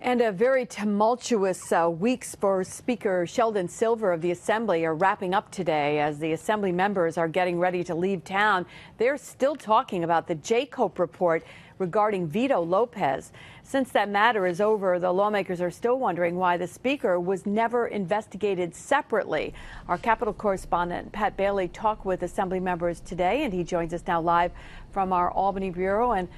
And a very tumultuous weeks for Speaker Sheldon Silver of the Assembly are wrapping up today as the Assembly members are getting ready to leave town. They're still talking about the JCOPE report regarding Vito Lopez. Since that matter is over, the lawmakers are still wondering why the Speaker was never investigated separately. Our Capitol correspondent Pat Bailey talked with Assembly members today, and he joins us now live from our Albany bureau. And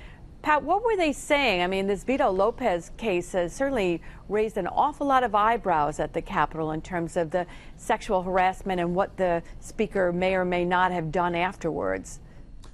Pat, what were they saying? I mean, this Vito Lopez case has certainly raised an awful lot of eyebrows at the Capitol in terms of the sexual harassment and what the Speaker may or may not have done afterwards.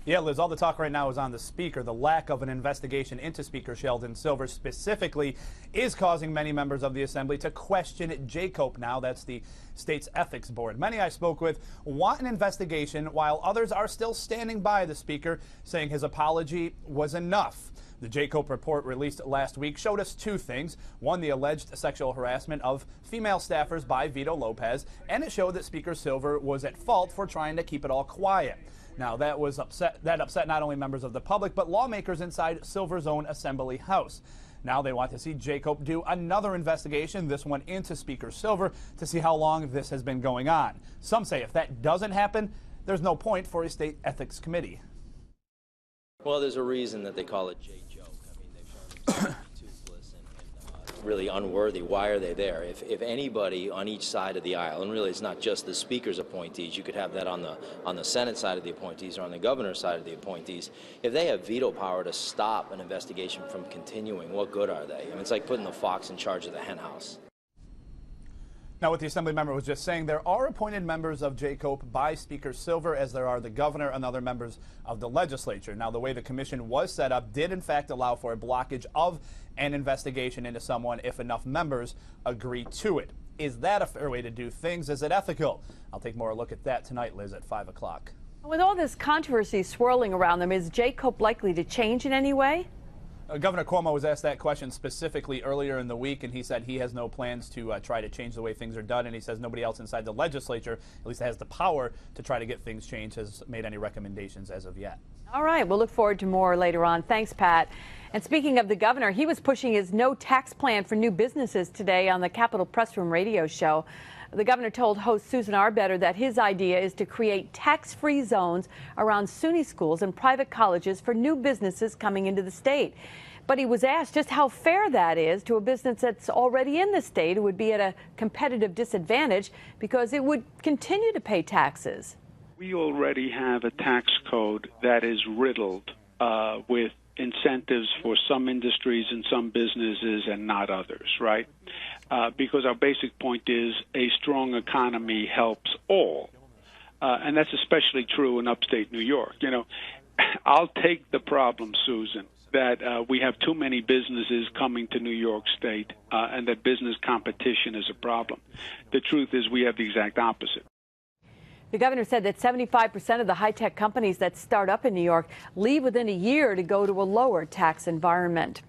Yeah, Liz, all the talk right now is on the Speaker. The lack of an investigation into Speaker Sheldon Silver specifically is causing many members of the Assembly to question JCOPE now. That's the state's ethics board. Many I spoke with want an investigation, while others are still standing by the Speaker, saying his apology was enough. The JCOPE report released last week showed us two things. One, the alleged sexual harassment of female staffers by Vito Lopez, and it showed that Speaker Silver was at fault for trying to keep it all quiet. Now, that upset not only members of the public, but lawmakers inside Silver's own Assembly House. Now they want to see JCOPE do another investigation, this one into Speaker Silver, to see how long this has been going on. Some say if that doesn't happen, there's no point for a state ethics committee. Well, there's a reason that they call it JCOPE. I mean, they've shown toothless and really unworthy. Why are they there? If anybody on each side of the aisle, and really it's not just the Speaker's appointees, you could have that on the Senate side of the appointees or on the governor's side of the appointees, if they have veto power to stop an investigation from continuing, what good are they? I mean, it's like putting the fox in charge of the hen house. Now, what the Assembly member was just saying, there are appointed members of JCOPE by Speaker Silver, as there are the governor and other members of the legislature. Now, the way the commission was set up did, in fact, allow for a blockage of an investigation into someone if enough members agree to it. Is that a fair way to do things? Is it ethical? I'll take more a look at that tonight, Liz, at 5 o'clock. With all this controversy swirling around them, is JCOPE likely to change in any way? Governor Cuomo was asked that question specifically earlier in the week, and he said he has no plans to try to change the way things are done, and he says nobody else inside the legislature, at least has the power to try to get things changed, has made any recommendations as of yet. All right, we'll look forward to more later on. Thanks, Pat. And speaking of the governor, he was pushing his no tax plan for new businesses today on the Capitol Press Room radio show. The governor told host Susan Arbetter that his idea is to create tax-free zones around SUNY schools and private colleges for new businesses coming into the state. But he was asked just how fair that is to a business that's already in the state who would be at a competitive disadvantage because it would continue to pay taxes. We already have a tax code that is riddled with incentives for some industries and some businesses and not others, right? Because our basic point is a strong economy helps all. And that's especially true in upstate New York. You know, I'll take the problem, Susan, that we have too many businesses coming to New York State and that business competition is a problem. The truth is we have the exact opposite. The governor said that 75% of the high-tech companies that start up in New York leave within a year to go to a lower tax environment.